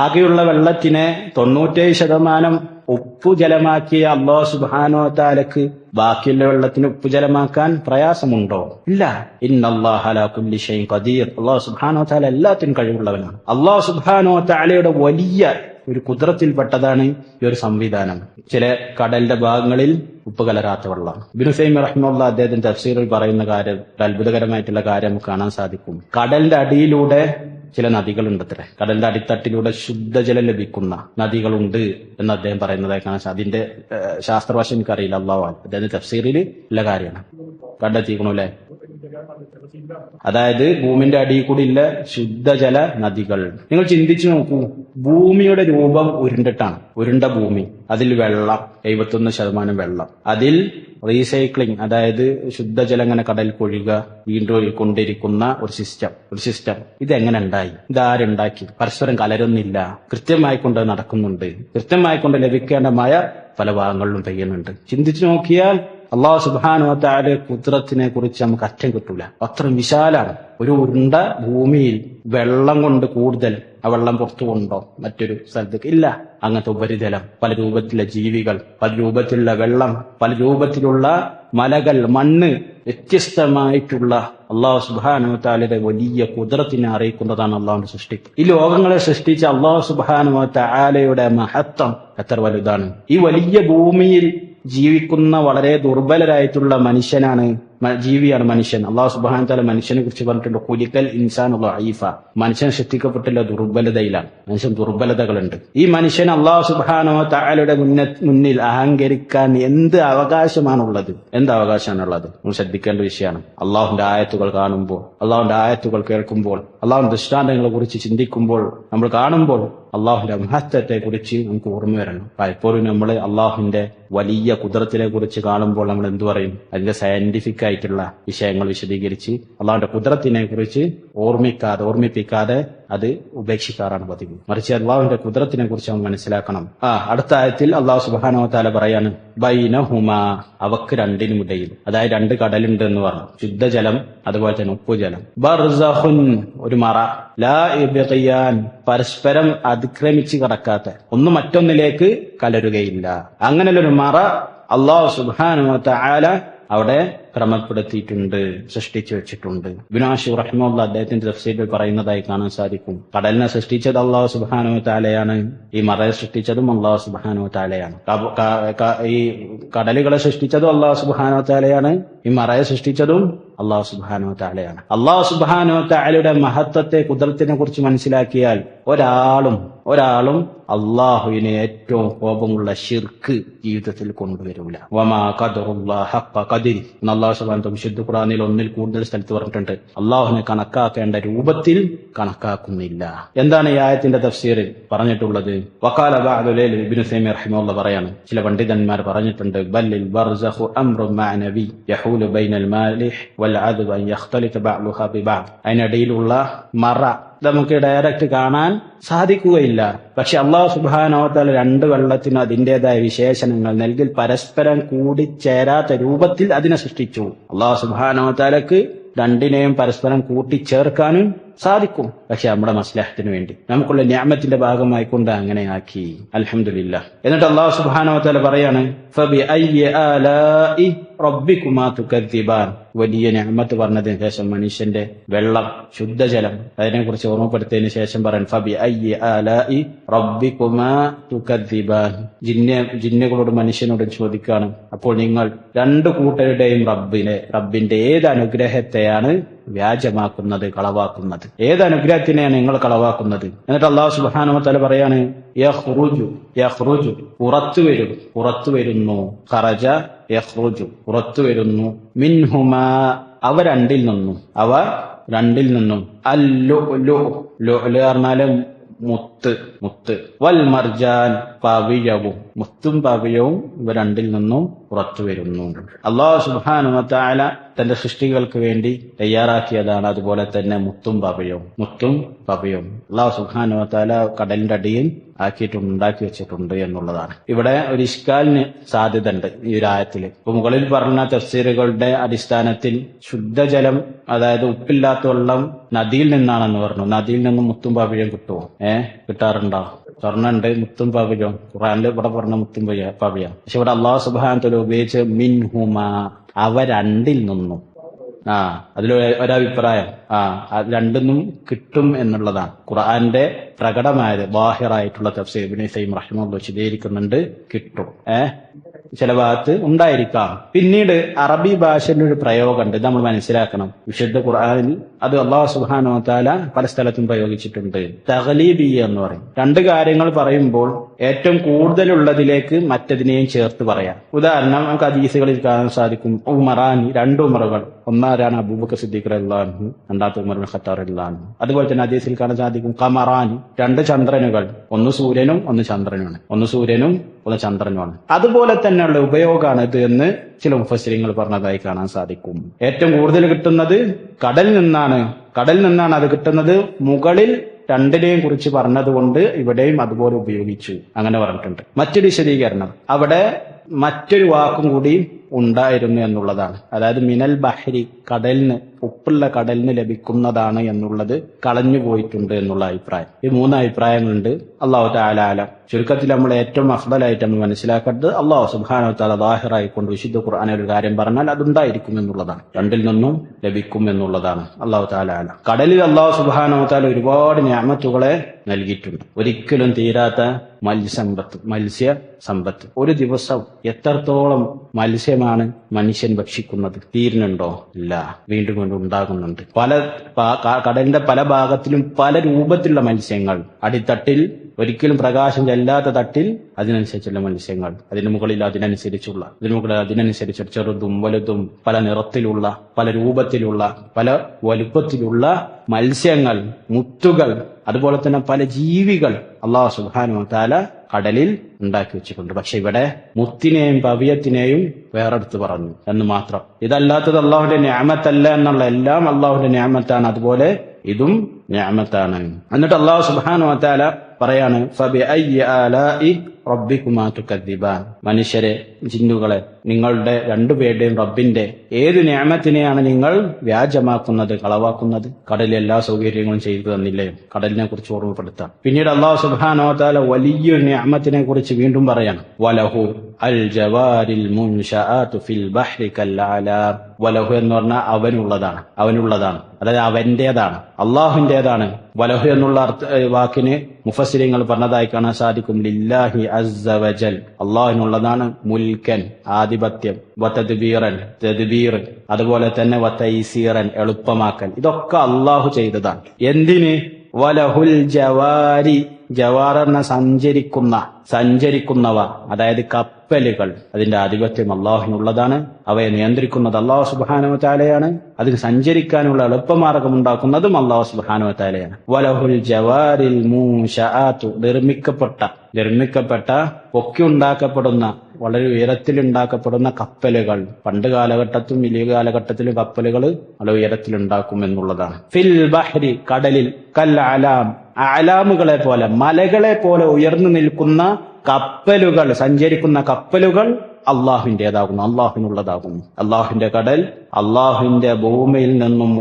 ആകെയുള്ള വെള്ളത്തിനെ 97% ഉപ്പുജലമാക്കിയ അല്ലാഹു സുബ്ഹാനഹു വ തആലക്ക് ബാക്കിയുള്ള വെള്ളത്തിന് ഉപ്പുജലമാക്കാൻ പ്രയാസമുണ്ടോ? ഇല്ല. ഇന്നല്ലാഹ അലാ കുല്ലി ഷൈഇൻ ഖദീർ, അല്ലാഹു സുബ്ഹാനഹു വ തആല എല്ലാത്തിനും കഴിവുള്ളവനാണ്. അല്ലാഹു സുബ്ഹാനഹു വ തആലയുടെ വലിയ ഒരു ഖുദ്റത്തിൽപ്പെട്ടതാണ് ഈ ഒരു സംവിധാനം. ചില കടലിന്റെ ഭാഗങ്ങളിൽ ഉപ്പ് കലരാത്ത വെള്ളം. ഇബ്നു തൈമിയ്യ റഹിമഹുല്ലാഹ് അദ്ദേഹത്തിന്റെ തഫ്സീറിൽ പറയുന്ന കാര്യം, അത്ഭുതകരമായിട്ടുള്ള കാര്യം നമുക്ക് കാണാൻ സാധിക്കും. കടലിന്റെ അടിയിലൂടെ ചില നദികളുണ്ടത്രേ, കടലിന്റെ അടിത്തട്ടിലൂടെ ശുദ്ധജലം ലഭിക്കുന്ന നദികളുണ്ട് എന്ന് അദ്ദേഹം പറയുന്നതായി കാണാൻ സാധിക്കും. അതിന്റെ ശാസ്ത്രഭാഷ എനിക്കറിയില്ല, അല്ലാഹു അഅലം. അദ്ദേഹത്തിന്റെ തഫ്സീറിൽ ഉള്ള കാര്യമാണ്. കണ്ടെത്തിക്കണു അല്ലെ? അതായത് ഭൂമിന്റെ അടിയിൽ കൂടി ഉള്ള ശുദ്ധജല നദികൾ. നിങ്ങൾ ചിന്തിച്ചു നോക്കൂ, ഭൂമിയുടെ രൂപം ഉരുണ്ട ഭൂമി, അതിൽ വെള്ളം, 71% വെള്ളം, അതിൽ റീസൈക്ലിംഗ്, അതായത് ശുദ്ധജലം ഇങ്ങനെ കടൽ കൊഴുക, വീണ്ടും ഒഴുകിക്കൊണ്ടിരിക്കുന്ന ഒരു സിസ്റ്റം. ഇതെങ്ങനെ ഉണ്ടായി? ഇതാരുണ്ടാക്കി? പരസ്പരം കലരുന്നില്ല, കൃത്യമായിക്കൊണ്ട് നടക്കുന്നുണ്ട്, കൃത്യമായിക്കൊണ്ട് ലഭിക്കേണ്ട മഴ പല ഭാഗങ്ങളിലും പെയ്യുന്നുണ്ട്. ചിന്തിച്ചു നോക്കിയാൽ അല്ലാഹു സുബ്ഹാനഹു വ തആലയുടെ ഖുദ്റത്തിനെ കുറിച്ച് നമുക്ക് അറ്റം കിട്ടൂല. അത്രയും വിശാലാണ്. ഒരു ഉരുണ്ട ഭൂമിയിൽ വെള്ളം കൊണ്ട് കൂടുതൽ, ആ വെള്ളം പുറത്തു കൊണ്ടോ മറ്റൊരു സ്ഥലത്തേക്ക്? ഇല്ല. അങ്ങനത്തെ ഉപരിതലം, പല രൂപത്തിലുള്ള ജീവികൾ, പല രൂപത്തിലുള്ള വെള്ളം, പല രൂപത്തിലുള്ള മലകൾ, മണ്ണ്, വ്യത്യസ്തമായിട്ടുള്ള അല്ലാഹു സുബ്ഹാനഹു വ തആലയുടെ വലിയ ഖുദ്റത്തിനെ അറിയിക്കുന്നതാണ് അല്ലാഹുവിന്റെ സൃഷ്ടി. ഈ ലോകങ്ങളെ സൃഷ്ടിച്ച അല്ലാഹു സുബ്ഹാനഹു വ തആലയുടെ മഹത്വം എത്ര വലുതാണ്! ഈ വലിയ ഭൂമിയിൽ ജീവിക്കുന്ന വളരെ ദുർബലരായിട്ടുള്ള ജീവിയാണ് മനുഷ്യൻ. അല്ലാഹു സുബ്ഹാനഹു വ തആല മനുഷ്യനെ കുറിച്ച് പറഞ്ഞിട്ടുണ്ട്, ഖുലിഖൽ ഇൻസാനു ദഈഫ, മനുഷ്യൻ സൃഷ്ടിക്കപ്പെട്ടുള്ള ദുർബലതയിലാണ്. മനുഷ്യൻ ദുർബലതകളുണ്ട്. ഈ മനുഷ്യൻ അല്ലാഹു സുബ്ഹാനഹു വ തആലയുടെ മുന്നിൽ അഹങ്കരിക്കാൻ എന്ത് അവകാശമാണുള്ളത്? നമ്മൾ ശ്രദ്ധിക്കേണ്ട വിഷയമാണ്. അള്ളാഹുവിന്റെ ആയത്തുകൾ കാണുമ്പോൾ, അള്ളാഹുവിന്റെ ആയത്തുകൾ കേൾക്കുമ്പോൾ, അള്ളാഹുവിന്റെ ദൃഷ്ടാന്തങ്ങളെ കുറിച്ച് ചിന്തിക്കുമ്പോൾ, നമ്മൾ കാണുമ്പോൾ അള്ളാഹുവിന്റെ മഹത്വത്തെ കുറിച്ച് നമുക്ക് ഓർമ്മ വരണം. പലപ്പോഴും നമ്മൾ അള്ളാഹുവിന്റെ വലിയ ഖുദ്റത്തിനെ കുറിച്ച് കാണുമ്പോൾ നമ്മൾ എന്തു പറയും? അതിന്റെ സയന്റിഫിക് ആയിട്ടുള്ള വിഷയങ്ങൾ വിശദീകരിച്ച് അള്ളാഹുവിന്റെ ഖുദ്റത്തിനെ കുറിച്ച് ഓർമ്മിപ്പിക്കാതെ അത് ഉപേക്ഷിക്കാറാണ് പതിവ്. മറിച്ച് അള്ളാഹുവിന്റെ ഖുദ്റത്തിനെ കുറിച്ച് നമ്മൾ മനസ്സിലാക്കണം. അടുത്ത ആയത്തിൽ അള്ളാഹു സുബ്ഹാനഹു വ തആല പറയാണ്, ബൈനഹുമാ, അവക്ക് രണ്ടിനും ഇടയിൽ, അതായത് 2 കടലുണ്ട് എന്ന് പറഞ്ഞു, ശുദ്ധജലം അതുപോലെ തന്നെ ഉപ്പുജലം. ബർസഖുൻ, ഒരു മറ, ലാ യബ്ഗിയാൻ, പരസ്പരം അതിക്രമിച്ച് കടക്കാത്ത, ഒന്ന് മറ്റൊന്നിലേക്ക് കലരുകയില്ല. അങ്ങനെയുള്ളൊരു മറ അല്ലാഹു സുബ്ഹാനഹു വ തആല അവിടെ ക്രമപ്പെടുത്തിയിട്ടുണ്ട്, സൃഷ്ടിച്ചു വെച്ചിട്ടുണ്ട്. ഇബ്നു ആശൂർ റഹിമഹുല്ലാഹ് അദ്ദേഹത്തിന്റെ തഫ്സീറിൽ പറയുന്നതായി കാണാൻ സാധിക്കും, കടലിനെ സൃഷ്ടിച്ചത് അല്ലാഹു സുബ്ഹാനഹു വ തആലയാണ്, ഈ മറയെ സൃഷ്ടിച്ചതും അല്ലാഹു സുബ്ഹാനഹു വ തആലയാണ്. ഈ കടലുകളെ സൃഷ്ടിച്ചതും അല്ലാഹു സുബ്ഹാനഹു വ തആലയാണ്, ഈ മറയെ സൃഷ്ടിച്ചതും അല്ലാഹു സുബ്ഹാനഹു വ തആലയാണ്. അല്ലാഹു സുബ്ഹാനഹു വ തആലയുടെ മഹത്വത്തെ, ഖുദ്റത്തിനെ കുറിച്ച് മനസ്സിലാക്കിയാൽ ഒരാളും അള്ളാഹുവിന് ഏറ്റവും കോപമുള്ള ശിർക്ക് ജീവിതത്തിൽ കൊണ്ടുവരൂല. വമാ ഖദറുല്ലാഹ ഹഖ്ഖ ഖദരി എന്ന് അല്ലാഹു സുബ്ഹാനഹു വ തആല വിശുദ്ധ ഖുർആനിൽ ഒന്നിൽ കൂടുതൽ സ്ഥലത്ത് പറഞ്ഞിട്ടുണ്ട്. അള്ളാഹുവിനെ കണക്കാക്കേണ്ട രൂപത്തിൽ കണക്കാക്കുന്നില്ല. എന്താണ് ഈ ആയത്തിന്റെ തഫ്സീറിൽ പറഞ്ഞിട്ടുള്ളത്? വഖാല ബഅദു ലൈൽ ഇബ്നു തൈമിയ്യ റഹിമഹുല്ലാഹ് പറയാണ്, ചില പണ്ഡിതന്മാർ പറഞ്ഞിട്ടുണ്ട്, ബല്ലിൽ ബർസഖു അംറുൻ മഅ നബി യഹൂലു ബൈനൽ മാലിഹ് വൽ അദ്ബ അൻ യഖ്തലിത ബഅ്ലുഹാ ബിബഅദ്. അതിനിടയിലുള്ള മറ നമുക്ക് ഡയറക്റ്റ് കാണാൻ സാധിക്കുകയില്ല. പക്ഷെ അല്ലാഹു സുബ്ഹാനഹു വ തആല രണ്ട് വെള്ളത്തിനും അതിന്റേതായ വിശേഷണങ്ങൾ നൽകി പരസ്പരം കൂടിച്ചേരാത്ത രൂപത്തിൽ അതിനെ സൃഷ്ടിച്ചു. അല്ലാഹു സുബ്ഹാനഹു വ തആലക്ക് രണ്ടിനെയും പരസ്പരം കൂട്ടിച്ചേർക്കാനും സാധിക്കും. പക്ഷെ നമ്മുടെ മസ്ലഹത്തിന് വേണ്ടി നമുക്കുള്ള നിഅമത്തിന്റെ ഭാഗമായിക്കൊണ്ട് അങ്ങനെ ആക്കി. അൽഹംദുലില്ലാഹ്. എന്നിട്ട് അല്ലാഹു സുബ്ഹാനഹു വ തആല പറയാണ്, ഫബിഅയ്യി ആലാഇ റബ്ബികുമാ തുകദ്ദിബാൻ. വലിയ നിഅമത്ത് പറഞ്ഞതിന് ശേഷം മനുഷ്യന്റെ വെള്ളം, ശുദ്ധജലം, അതിനെക്കുറിച്ച് ഓർമ്മപ്പെടുത്തിയതിനു ശേഷം പറയാൻ, ഫബിഅയ്യി ആലാഇ റബ്ബികുമാ തുകദ്ദിബാൻ. ജിന്നുകളോട് മനുഷ്യനോടും ചോദിക്കാണ്, അപ്പോൾ നിങ്ങൾ രണ്ടു കൂട്ടരുടെയും റബ്ബിന്റെ ഏത് അനുഗ്രഹത്തെയാണ് വ്യാജമാക്കുന്നത്, കളവാക്കുന്നത്? ഏത് അനുഗ്രഹത്തിനെയാണ് നിങ്ങൾ കളവാക്കുന്നത്? എന്നിട്ട് അല്ലാഹു സുബ്ഹാനഹു വ തആല പറയാണ്, യഖ്റുജു പുറത്തു വരുന്നു, ഖറജ യഖ്റുജു പുറത്തു വരുന്നു, മിൻഹുമാ അവ രണ്ടിൽ നിന്നും അല്ലുലു പറഞ്ഞാലും മുത്ത് വൽ മർജാൻ പവിഴവും, മുത്തും പവിഴവും ഇവ രണ്ടിൽ നിന്നും പുറത്തു വരുന്നു. അല്ലാഹു സുബ്ഹാനഹു വ തആല തന്റെ സൃഷ്ടികൾക്ക് വേണ്ടി തയ്യാറാക്കിയതാണ് അതുപോലെ തന്നെ മുത്തും പവിഴവും അല്ലാഹു സുബ്ഹാനഹു വ തആല കടലിന്റെ അടിയിൽ ഉണ്ടാക്കി വെച്ചിട്ടുണ്ട് എന്നുള്ളതാണ്. ഇവിടെ ഒരു ഇഷ്കാലിന് സാധ്യത ഉണ്ട് ഈ ഒരു ആയത്തിൽ. ഇപ്പൊ മുകളിൽ പറഞ്ഞ തഫ്സീറുകളുടെ അടിസ്ഥാനത്തിൽ ശുദ്ധജലം, അതായത് ഉപ്പില്ലാത്ത വെള്ളം നദിയിൽ നിന്നാണെന്ന് പറഞ്ഞു. നദിയിൽ നിന്നും മുത്തും പവിഴം കിട്ടുമോ? കിട്ടാറുണ്ടോ? സ്വർണ്ണുണ്ട്, മുത്തും പവിഴം. ഖുർആനിൽ ഇവിടെ പറഞ്ഞ മുത്തും പവിഴം. പക്ഷെ ഇവിടെ അല്ലാഹു സുബ്ഹാനഹു വ തആല ഉപയോഗിച്ച് മിൻഹുമാ അവ രണ്ടിൽ നിന്നും. അതിൽ ഒരഭിപ്രായം രണ്ടിന്നും കിട്ടും എന്നുള്ളതാണ്. ഖുർആന്റെ പ്രകടമായത് ബാഹിറായിട്ടുള്ള തഫ്സീർ ഇബ്നു തൈമിയ്യ റഹിമഹുല്ലാഹ് വിശദീകരിക്കുന്നുണ്ട്, കിട്ടും. ചില ഭാഗത്ത് ഉണ്ടായിരിക്കാം. പിന്നീട് അറബി ഭാഷയിൽ ഒരു പ്രയോഗമുണ്ട്, ഇത് നമ്മൾ മനസ്സിലാക്കണം. വിശുദ്ധ ഖുർആനിൽ അത് അല്ലാഹു സുബ്ഹാനഹു വ തആല പല സ്ഥലത്തും പ്രയോഗിച്ചിട്ടുണ്ട്. തഗ്ലീബിയ്യ എന്ന് പറയും. രണ്ട് കാര്യങ്ങൾ പറയുമ്പോൾ ഏറ്റവും കൂടുതലുള്ളതിലേക്ക് മറ്റതിനെയും ചേർത്ത് പറയാം. ഉദാഹരണം നമുക്ക് ഹദീസുകളിൽ കാണാൻ സാധിക്കും, ഉമറാനി, രണ്ട് ഉമറുകൾ. ഒന്നാരാണ് അബൂബക്കർ സിദ്ദീഖ് റളിയല്ലാഹു അൻഹു, രണ്ടാമത്തെ ഉമർ ഇബ്നു ഖത്താബ് റളിയല്ലാഹു അൻഹു. അതുപോലെ തന്നെ ഹദീസിൽ കാണാൻ സാധിക്കും ഖമറാനി, രണ്ട് ചന്ദ്രനുകൾ, ഒന്ന് സൂര്യനും ഒന്ന് ചന്ദ്രനുമാണ്. അതുപോലെ തന്നെയുള്ള ഉപയോഗമാണ് ഇത് എന്ന് ചില മുഫസ്സിരിങ്ങൾ പറഞ്ഞതായി കാണാൻ സാധിക്കും. ഏറ്റവും കൂടുതൽ കിട്ടുന്നത് കടലിൽ നിന്നാണ് അത് കിട്ടുന്നത്. മുകളിൽ രണ്ടിനെയും കുറിച്ച് പറഞ്ഞതുകൊണ്ട് ഇവിടെയും അതുപോലെ ഉപയോഗിച്ചു, അങ്ങനെ പറഞ്ഞിട്ടുണ്ട്. മറ്റൊരു വിശദീകരണം, അവിടെ മറ്റൊരു വാക്കും കൂടി ഉണ്ടായിരുന്നു എന്നുള്ളതാണ്. അതായത് മിനൽ ബഹരി, കടലിന്, ഉപ്പുള്ള കടലിന് ലഭിക്കുന്നതാണ് എന്നുള്ളത് കളഞ്ഞു പോയിട്ടുണ്ട് എന്നുള്ള അഭിപ്രായം. ഈ മൂന്ന് അഭിപ്രായങ്ങളുണ്ട്. അല്ലാഹു തആല ആലം. ചുരുക്കത്തിൽ നമ്മൾ ഏറ്റവും അഫ്ദലായിട്ട് നമ്മൾ മനസ്സിലാക്കേണ്ടത് അല്ലാഹു സുബ്ഹാനഹു വ തആല ളാഹിറായിക്കൊണ്ട് വിശുദ്ധ ഖുർആനിൽ ഒരു കാര്യം പറഞ്ഞാൽ അതുണ്ടായിരിക്കും എന്നുള്ളതാണ്, രണ്ടിൽ നിന്നും ലഭിക്കും എന്നുള്ളതാണ്. അല്ലാഹു തആല ആലം. കടലിൽ അല്ലാഹു സുബ്ഹാനഹു വ തആല ഒരുപാട് നിഅമത്തുകളെ നൽകിയിട്ടുണ്ട്. ഒരിക്കലും തീരാത്ത മത്സ്യ സമ്പത്ത്. ഒരു ദിവസം എത്രത്തോളം മത്സ്യമാണ് മനുഷ്യൻ ഭക്ഷിക്കുന്നത്? തീരുന്നുണ്ടോ? ഇല്ല, വീണ്ടും ഉണ്ടാകുന്നുണ്ട്. കടലിന്റെ പല ഭാഗത്തിലും പല രൂപത്തിലുള്ള മത്സ്യങ്ങൾ. അടിത്തട്ടിൽ ഒരിക്കലും പ്രകാശം ചെല്ലാത്ത തട്ടിൽ അതിനനുസരിച്ചുള്ള മത്സ്യങ്ങൾ, അതിനു മുകളിൽ അതിനനുസരിച്ച് ചെറുതും വലുതും പല നിറത്തിലുള്ള, പല രൂപത്തിലുള്ള, പല വലുപ്പത്തിലുള്ള മത്സ്യങ്ങൾ, മുത്തുകൾ, അതുപോലെ തന്നെ പല ജീവികൾ അല്ലാഹു സുബ്ഹാനഹു വ തആല കടലിൽ ഉണ്ടാക്കി വെച്ചിട്ടുണ്ട്. പക്ഷെ ഇവിടെ മുത്തിനെയും പവിയത്തിനെയും വേറെടുത്ത് പറഞ്ഞു എന്ന് മാത്രം. ഇതല്ലാത്തത് അള്ളാഹുവിന്റെ നിഅമത്തല്ല എന്നുള്ള, എല്ലാം അള്ളാഹുവിന്റെ നിഅമത്താണ്. അതുപോലെ ഇതും നിഅമത്താണ്. എന്നിട്ട് അല്ലാഹു സുബ്ഹാനഹു വ തആല പറയാണ്, ഫബിഅയ്യി ആലാഇ റബ്ബികുമാ തുകദ്ദിബാൻ. മനുഷ്യരെ, ജിന്നുകളെ, നിങ്ങളുടെ രണ്ടുപേരുടെയും റബ്ബിന്റെ ഏത് നിഅമത്തിനെയാണ് നിങ്ങൾ വ്യാജമാക്കുന്നത്, കളവാക്കുന്നത്? കടലിൽ എല്ലാ സൗകര്യങ്ങളും ചെയ്തു തന്നില്ലയോ? കടലിനെ കുറിച്ച് ഓർമ്മപ്പെടുത്താം. പിന്നീട് അല്ലാഹു സുബ്ഹാനഹു വ തആല വലിയൊരു നിഅമത്തിനെ കുറിച്ച് വീണ്ടും പറയാണ്, വലഹു അൽ ജവാരിൽ മുൻശആതു ഫിൽ ബഹ്രി കൽഅലാം. വലഹു എന്ന് പറഞ്ഞാൽ അവനുള്ളതാണ്, അതായത് അവന്റേതാണ്, അള്ളാഹുവിന്റേതാണ്. വലഹു എന്നുള്ള വാക്കിന് മുഫസ്സിരിങ്ങൾ പറഞ്ഞതായി കാണാൻ സാധിക്കും, ലില്ലാഹി അസ്സ വജൽ, അള്ളാഹുവിനുള്ളതാണ്. മുൽക്കൻ, ആധിപത്യം, വതദ്ബീറൻ, തദ്ബീർ, അതുപോലെ തന്നെ വതൈസീറൻ, എളുപ്പമാക്കൽ. ഇതൊക്കെ അള്ളാഹു ചെയ്തതാണ്. എന്തിന്? വലഹുൽ ജവാരി, ജവാർ എന്ന സഞ്ചരിക്കുന്നവ, അതായത് കപ്പലുകൾ, അതിന്റെ ആധിപത്യം അള്ളാഹുവിനുള്ളതാണ്. അവയെ നിയന്ത്രിക്കുന്നത് അള്ളാഹു സുബ്ഹാനഹു വ തആലയാണ്. അതിന് സഞ്ചരിക്കാനുള്ള എളുപ്പമാർഗം ഉണ്ടാക്കുന്നതും അള്ളാഹു സുബ്ഹാനഹു വ തആലയാണ്. വലഹുൽ ജവാരിൽ മുൻശആതു, നിർമ്മിക്കപ്പെട്ട പൊക്കി ഉണ്ടാക്കപ്പെടുന്ന, വളരെ ഉയരത്തിലുണ്ടാക്കപ്പെടുന്ന കപ്പലുകൾ. പണ്ട് കാലഘട്ടത്തിലും വലിയ കാലഘട്ടത്തിലും കപ്പലുകൾ വളരെ ഉയരത്തിലുണ്ടാക്കും എന്നുള്ളതാണ്. ഫിൽ ബഹ്രി, കടലിൽ, കൽ അലാം, അലാമുകളെ പോലെ, മലകളെ പോലെ ഉയർന്നു നിൽക്കുന്ന കപ്പലുകൾ, സഞ്ചരിക്കുന്ന കപ്പലുകൾ അള്ളാഹുവിന്റേതാകുന്നു, അള്ളാഹുവിനുള്ളതാകുന്നു. അള്ളാഹുവിന്റെ കടൽ, അള്ളാഹുവിന്റെ ഭൂമിയിൽ നിന്നും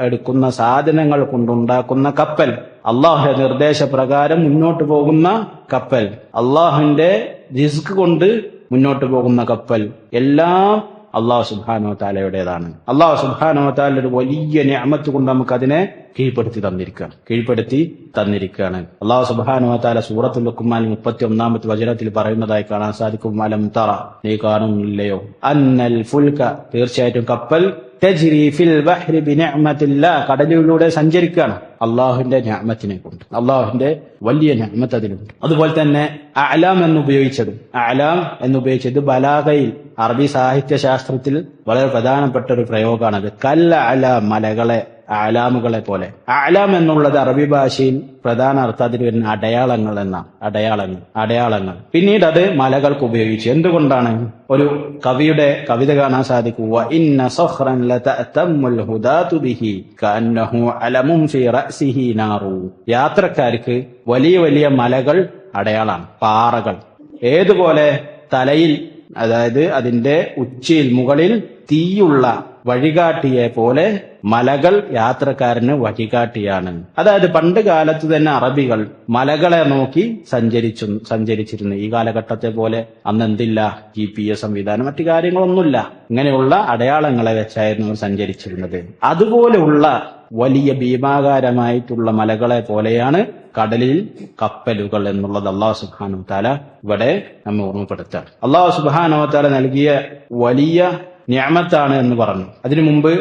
എടുക്കുന്ന സാധനങ്ങൾ കൊണ്ടുണ്ടാക്കുന്ന കപ്പൽ, അള്ളാഹുവിന്റെ നിർദ്ദേശപ്രകാരം മുന്നോട്ട് പോകുന്ന കപ്പൽ, അള്ളാഹുവിന്റെ റിസ്ക് കൊണ്ട് മുന്നോട്ട് പോകുന്ന കപ്പൽ, എല്ലാം അള്ളാഹു സുബ്ഹാനഹു വ തആലയുടേതാണ്. അള്ളാഹു സുബ്ഹാനഹു വ തആല ഒരു വലിയ നിഅമത്ത് കൊണ്ട് നമുക്ക് അതിനെ കീഴ്പ്പെടുത്തി തന്നിരിക്കുകയാണ്. അള്ളാഹു സുബ്ഹാനഹു വ തആല സൂറത്തുൽ ലുഖ്മാൻ 31-ാമത്തെ വചനത്തിൽ പറയുന്നതായി കാണാൻ സാധിക്കും, അലം തറ, നീ കാണുന്നില്ലയോ, അന്നൽ ഫുൽക, തീർച്ചയായിട്ടും കപ്പൽ, തജ്രി ഫിൽ ബഹ്രി ബിനിഅമത്തില്ലാഹ്, കടലിലൂടെ സഞ്ചരിക്കുകയാണ് അള്ളാഹുവിന്റെ നിഅമത്തിനെ കൊണ്ട്. അള്ളാഹുവിന്റെ വലിയ നിഅമത്ത് അതിലുണ്ട്. അതുപോലെ തന്നെ അഅലാം എന്നുപയോഗിച്ചത് ബലാഗയിൽ, അറബി സാഹിത്യ ശാസ്ത്രത്തിൽ വളരെ പ്രധാനപ്പെട്ട ഒരു പ്രയോഗമാണത്. കൽ അലാം, മലകളെ, അലാമുകളെ പോലെ. അലാം എന്നുള്ളത് അറബി ഭാഷയിൽ പ്രധാന അർത്ഥം അതിൽ വരുന്ന അടയാളങ്ങൾ എന്നാണ്. അടയാളങ്ങൾ. പിന്നീട് അത് മലകൾക്ക് ഉപയോഗിച്ചു. എന്തുകൊണ്ടാണ്? ഒരു കവിയുടെ കവിത കാണാൻ സാധിക്കും, വ ഇന്ന സഖ്റൻ ലതഅതമ്മുൽ ഹുദാതു ബിഹി കഅന്നഹു അലമുൻ ഫീ റഅസിഹി നാറു. യാത്രക്കാർക്ക് വലിയ വലിയ മലകൾ അടയാളാണ്, പാറകൾ. ഏതുപോലെ? തലയിൽ, അതായത് അതിന്റെ ഉച്ചിയിൽ, മുകളിൽ തീയുള്ള വഴികാട്ടിയെ പോലെ മലകൾ യാത്രക്കാരന് വഴികാട്ടിയാണ്. അതായത് പണ്ട് കാലത്ത് തന്നെ അറബികൾ മലകളെ നോക്കി സഞ്ചരിച്ചിരുന്നു. ഈ കാലഘട്ടത്തെ പോലെ അന്ന് എന്തില്ല, GPS സംവിധാനം, മറ്റു കാര്യങ്ങളൊന്നുമില്ല. ഇങ്ങനെയുള്ള അടയാളങ്ങളെ വെച്ചായിരുന്നു അവർ സഞ്ചരിച്ചിരുന്നത്. അതുപോലെയുള്ള വലിയ ഭീമാകാരമായിട്ടുള്ള മലകളെ പോലെയാണ് കടലിൽ കപ്പലുകൾ എന്നുള്ളത് അല്ലാഹു സുബ്ഹാനഹു വ തആല ഇവിടെ നമ്മെ ഓർമ്മപ്പെടുത്താണ്. അല്ലാഹു സുബ്ഹാനഹു വ തആല നൽകിയ വലിയ നിഅമത്താണ് എന്ന് പറഞ്ഞു. അതിനു മുമ്പ്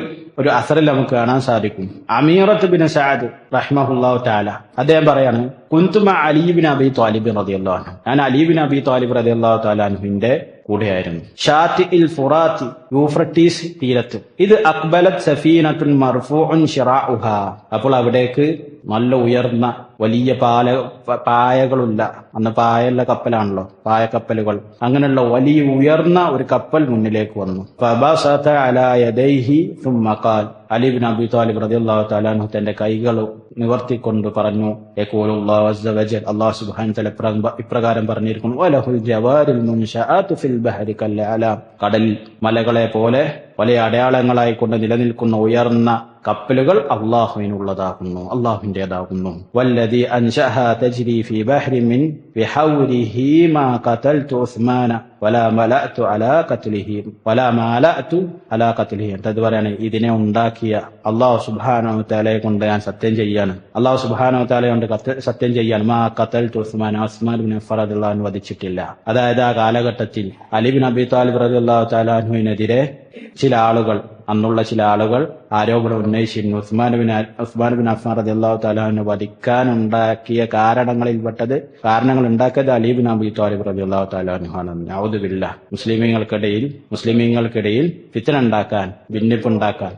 ഒരു അസറിൽ നമുക്ക് കാണാൻ സാധിക്കും, അമീറത്ത് ബിൻ സഅദ് റഹ്മഹുല്ലാഹു തആല അദ്ദേഹം പറയാണ്, കുൻതു മഅ അലി ബിൻ അബി ത്വാലിബ് റളിയല്ലാഹു അൻഹു, ഞാൻ അലി ബിൻ അബി ത്വാലിബ് റളിയല്ലാഹു തആല അൻഹുവിന്റെ കൂടെയായിരുന്നു. ഷാത്തിഇൽ ഫുറാത്തി, യൂഫ്രട്ടീസ് തീരത്ത്. ഇത് അഖ്ബലത് സഫീനത്തുൻ മർഫൂഉൻ ശിറാഉഹാ, അപ്പോൾ അവിടേക്ക് നല്ല ഉയർന്ന വലിയ പായകളുള്ള, അന്ന് പായുള്ള കപ്പലാണല്ലോ, പായക്കപ്പലുകൾ, അങ്ങനെയുള്ള വലിയ ഉയർന്ന ഒരു കപ്പൽ മുന്നിലേക്ക് വന്നു. ഫബസത അലാ യദൈഹി സുമ്മ ഖാൽ, അലി ബിൻ അബി ത്വാലിബ് റളിയല്ലാഹു തആല അൻഹു തന്റെ കൈകൾ നിവർത്തിക്കൊണ്ട് പറഞ്ഞു, യഖൂലുല്ലാഹു അസ്സ വജൽ, അല്ലാഹു സുബ്ഹാനഹു വ തആല ഇപ്രകാരം പറഞ്ഞിരിക്കുന്നു, വലഹുൽ ജവാരിൽ മുൻശആതു ഫിൽ ബഹരി കൽഅലാം, കടലിൽ മലകളെ പോലെ വലിയ അടയാളങ്ങളായി കൊണ്ട് നിലനിൽക്കുന്ന ഉയർന്ന കപ്പലുകൾ അള്ളാഹുവിനുള്ളതാകുന്നു, അള്ളാഹുവിന്റേതാകുന്നു. വല്ലദീ അൻശഅഹാ തജ്രി ഫീ ബഹ്രി മിൻ ബിഹൗരിഹി മാ ഖതൽതു ഉസ്മാന വലാ മലഅതു അലാ ഖത്ലിഹി. അത് പറയാണ്, ഇതിനെ ഉണ്ടാക്കിയ അല്ലാഹു സുബ്ഹാനഹു വ തആലയെ കൊണ്ട് ഞാൻ സത്യം ചെയ്യാണ്, അല്ലാഹു സുബ്ഹാനഹു വ തആലയെ കൊണ്ട് സത്യം ചെയ്യാണ്, മാ ഖതൽതു ഉസ്മാന, ഉസ്മാൻ ബിൻ അഫ്ഫാൻ റളിയല്ലാഹു അൻഹു വധിച്ചിട്ടില്ല. അതായത് ആ കാലഘട്ടത്തിൽ അലി ബിൻ അബി ത്വാലിബ് റളിയല്ലാഹു തആല അൻഹുവിനെതിരെ അന്നുള്ള ചില ആളുകൾ ആരോപണം ഉന്നയിച്ചിരുന്നു. ഉസ്മാൻ ബിൻ അഫ്ഫാൻ റളിയല്ലാഹു തആല അൻഹു വധിക്കാനുണ്ടാക്കിയ കാരണങ്ങൾ ഉണ്ടാക്കിയത് അലി ബിൻ അബി ത്വാലിബ് റളിയല്ലാഹു തആല അൻഹു ആണ്. നഊദു ബില്ലാഹ്. മുസ്ലിമീങ്ങൾക്കിടയിൽ ഫിത്ന ഉണ്ടാക്കാൻ, ഭിന്നിപ്പുണ്ടാക്കാൻ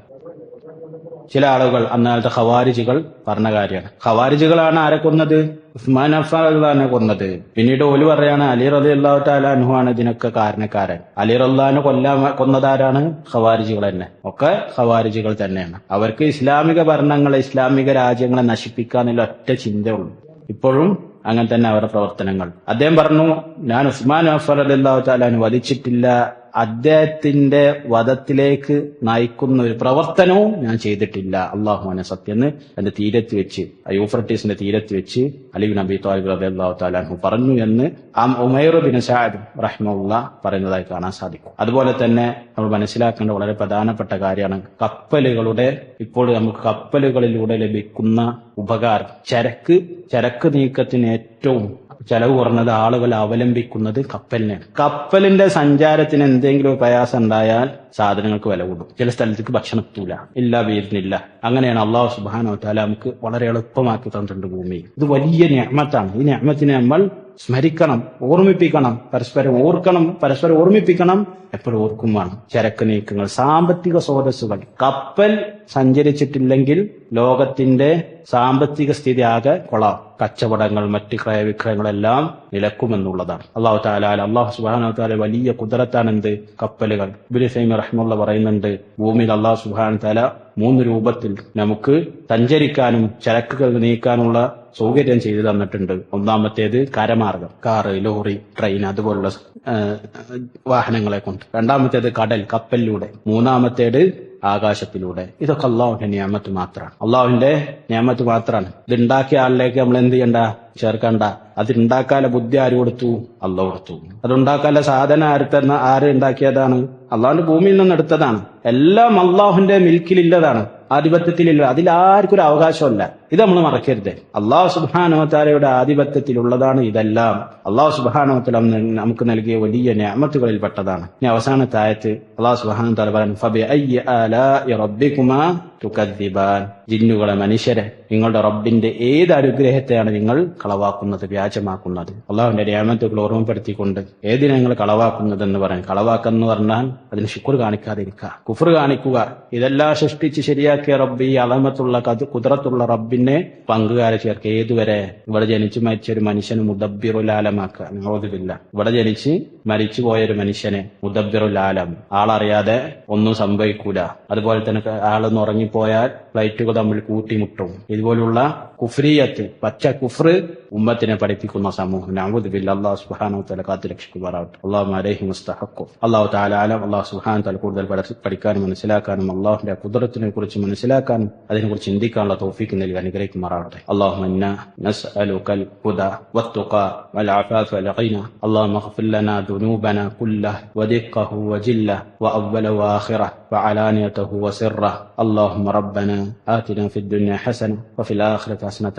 ചില ആളുകൾ, അന്നാലത്തെ ഖവാരിജികൾ പറഞ്ഞ കാര്യമാണ്. ഖവാരിജികളാണ് ആരെ കൊന്നത്? ഉസ്മാൻ അഫ്ഫാൻ റളിയല്ലാഹു കൊന്നത്. പിന്നീട് ഓല് പറയാണ് അലി റളിയല്ലാഹു തആല അൻഹു ആണ് ഇതിനൊക്കെ കാരണക്കാരൻ. അലി റളിയല്ലാഹു കൊന്നതാരാണ്? ഖവാരിജികൾ തന്നെ. ഒക്കെ ഖവാരിജികൾ തന്നെയാണ്. അവർക്ക് ഇസ്ലാമിക ഭരണങ്ങളെ, ഇസ്ലാമിക രാജ്യങ്ങളെ നശിപ്പിക്കാനുള്ള ഒറ്റ ചിന്തയുള്ളൂ. ഇപ്പോഴും അങ്ങനെ തന്നെ അവരുടെ പ്രവർത്തനങ്ങൾ. അദ്ദേഹം പറഞ്ഞു, ഞാൻ ഉസ്മാൻ അഫ്ഫാൻ റളിയല്ലാഹു തആല അൻഹു വധിച്ചിട്ടില്ല, അദ്ദേഹത്തിന്റെ വധത്തിലേക്ക് നയിക്കുന്ന ഒരു പ്രവർത്തനവും ഞാൻ ചെയ്തിട്ടില്ല. അള്ളാഹുവിനെ സത്യം എന്ന് എന്റെ തീരത്ത് വെച്ച്, യൂഫ്രട്ടീസിന്റെ തീരത്ത് വെച്ച് അലി ബിൻ അബി ത്വാലിബ് റളിയല്ലാഹു തആല അൻഹു പറഞ്ഞു എന്ന് ഉമൈർ ബിൻ സഅദ് റഹിമഹുല്ലാഹ് പറയുന്നതായി കാണാൻ സാധിക്കും. അതുപോലെ തന്നെ നമ്മൾ മനസ്സിലാക്കേണ്ട വളരെ പ്രധാനപ്പെട്ട കാര്യമാണ് കപ്പലുകളുടെ, ഇപ്പോൾ നമുക്ക് കപ്പലുകളിലൂടെ ലഭിക്കുന്ന ഉപകാരം. ചരക്ക് നീക്കത്തിന് ഏറ്റവും ചെലവ് കുറഞ്ഞത് ആളുകൾ അവലംബിക്കുന്നത് കപ്പലിനെയാണ്. കപ്പലിന്റെ സഞ്ചാരത്തിന് എന്തെങ്കിലും പ്രയാസം ഉണ്ടായാൽ സാധനങ്ങൾക്ക് വില കൂടും. ചില സ്ഥലത്തേക്ക് ഭക്ഷണം എത്തൂല, ഇല്ല വീരുന്നില്ല. അങ്ങനെയാണ് അള്ളാഹു സുബ്ഹാനഹു വ തആല നമുക്ക് വളരെ എളുപ്പമാക്കി തന്നിട്ടുണ്ട് ഭൂമി. ഇത് വലിയ നിഅമത്താണ്. ഈ നിഅമത്തിനെ നമ്മൾ സ്മരിക്കണം, ഓർമ്മിപ്പിക്കണം, പരസ്പരം ഓർമ്മിപ്പിക്കണം, എപ്പോഴും ഓർക്കും വേണം. ചരക്ക് നീക്കങ്ങൾ, സാമ്പത്തിക സ്രോതസ്സുകൾ. കപ്പൽ സഞ്ചരിച്ചിട്ടില്ലെങ്കിൽ ലോകത്തിന്റെ സാമ്പത്തിക സ്ഥിതി ആകെ കൊള്ളാം. കച്ചവടങ്ങൾ, മറ്റ് ക്രയവിക്രയങ്ങളെല്ലാം നിലക്കുമെന്നുള്ളതാണ്. അള്ളാഹു സുബ്ഹാനഹു വ തആല വലിയ ഖുദ്റത്താണ് എന്ത് കപ്പലുകൾ. ഇബ്നു തൈമിയ്യ റഹിമഹുല്ലാഹ് പറയുന്നുണ്ട്, ഭൂമിയിൽ അള്ളാഹു സുബ്ഹാനഹു വ തആല 3 രൂപത്തിൽ നമുക്ക് സഞ്ചരിക്കാനും ചരക്കുകൾ നീക്കാനുള്ള സൗകര്യം ചെയ്തു തന്നിട്ടുണ്ട്. ഒന്നാമത്തേത് കരമാർഗം, കാറ്, ലോറി, ട്രെയിൻ അതുപോലുള്ള വാഹനങ്ങളെ കൊണ്ട്. രണ്ടാമത്തേത് കടൽ, കപ്പലിലൂടെ. മൂന്നാമത്തേത് ആകാശത്തിലൂടെ. ഇതൊക്കെ അള്ളാഹുവിന്റെ നിഅമത്ത് മാത്രമാണ്. അള്ളാഹുവിന്റെ നിഅമത്ത് മാത്രമാണ്. ഇത് ഉണ്ടാക്കിയ ആളിലേക്ക് നമ്മൾ എന്ത് ചെയ്യണ്ട, ചേർക്കണ്ട. അതുണ്ടാക്കാല ബുദ്ധി ആര് കൊടുത്തു? അള്ളാഹു കൊടുത്തു. അതുണ്ടാക്കാല സാധനം ആര് ഉണ്ടാക്കിയതാണ്? അള്ളാഹുവിന്റെ ഭൂമിയിൽ നിന്ന് എടുത്തതാണ്. എല്ലാം അള്ളാഹുവിന്റെ മിൽക്കിലില്ലതാണ്, ആധിപത്യത്തിലില്ല. അതിലാർക്കും ഒരു അവകാശമല്ല. ഇത് നമ്മൾ മറക്കരുത്. അള്ളാഹു സുബ്ഹാനഹു വ തആലയുടെ ആധിപത്യത്തിലുള്ളതാണ് ഇതെല്ലാം. അള്ളാഹു സുബ്ഹാനഹു വ തആല നമുക്ക് നൽകിയ വലിയ നിഅമത്തുകളിൽ പെട്ടതാണ്. ഇനി അവസാനത്തെ ആയത്ത് അള്ളാഹു സുബ്ഹാനഹു വ തആല പറഞ്ഞു, ഫബിഅയ്യി ആലാഇ റബ്ബികുമാ തുകദ്ദിബാൻ. ജിന്നുകളെ, മനുഷ്യരെ, നിങ്ങളുടെ റബ്ബിന്റെ ഏത് അനുഗ്രഹത്തെയാണ് നിങ്ങൾ കളവാക്കുന്നത്, വ്യാജമാക്കുന്നത്? അള്ളാഹുവിന്റെ നിഅമത്തുകൾ ഓർമ്മപ്പെടുത്തിക്കൊണ്ട് ഏതിനെ നിങ്ങൾ കളവാക്കുന്നതെന്ന് പറയാൻ. കളവാക്കെന്ന് പറഞ്ഞാൽ അതിന് ശുക്ർ കാണിക്കാതിരിക്കുക, കുഫർ കാണിക്കുക. ഇതെല്ലാം സൃഷ്ടിച്ച് ശരിയാക്കിയ റബ്ബ്, ഈ അളമത്തുള്ള ഖുദ്റത്തുള്ള റബ്ബിനെ പങ്കുകാരെ ചേർക്കുക. ഏതുവരെ? ഇവിടെ ജനിച്ചു മരിച്ച ഒരു മനുഷ്യന് മുദബ്ബിറുൽ ആലമാക്കുക. നഊദുബില്ലാ. ഇവിടെ ജനിച്ച് മരിച്ചു പോയൊരു മനുഷ്യനെ മുദബ്ബിറുൽ ആലം, ആളറിയാതെ ഒന്നും സംഭവിക്കൂല. അതുപോലെ തന്നെ ആളൊന്ന് ഉറങ്ങിപ്പോയാൽ ഫ്ലൈറ്റുകൾ തമ്മിൽ കൂട്ടിമുട്ടും. ഇതുപോലുള്ള കുഫ്രിയത്ത്, പച്ച കുഫ്ർ ഉമ്മത്തിനെ പഠിപ്പിക്കുന്ന സമൂഹം. നഊദുബില്ലാ. അല്ലാഹു സുബ്ഹാനഹു വ തആല കാത്തു രക്ഷിക്കുമാറാവട്ടെ. അല്ലാഹുമ്മ അലൈഹി മുസ്തഹഖു. അല്ലാഹു തആല ആലം. അല്ലാഹു സുബ്ഹാനഹു വ തആല കൂടുതൽ പഠിക്കാനും മനസ്സിലാക്കാനും അല്ലാഹുവിന്റെ ഖുദ്റത്തിനെ കുറിച്ച് മനസ്സിലാക്കാനും അതിനെക്കുറിച്ച് ചിന്തിക്കാനുള്ള തൗഫീഖ് നൽകി അനുഗ്രഹിക്കുമാറാവട്ടെ. അല്ലാഹുമ്മ ഇന്നാ നസ്അലുകൽ ഹുദാ വത്തുഖാ വൽ അഫാഫ വൽ ഗിനാ. അല്ലാഹുമ്മ ഇഗ്ഫിർ ലനാ ദുനൂബനാ കുല്ലഹ വദിഖഹു വജില്ലഹ വഅവ്വലഹു വആഖിറഹു വഅലാനിയതഹു വസിറഹു. اللهم ربنا آتنا في الدنيا حسنة وفي الآخرة حسنة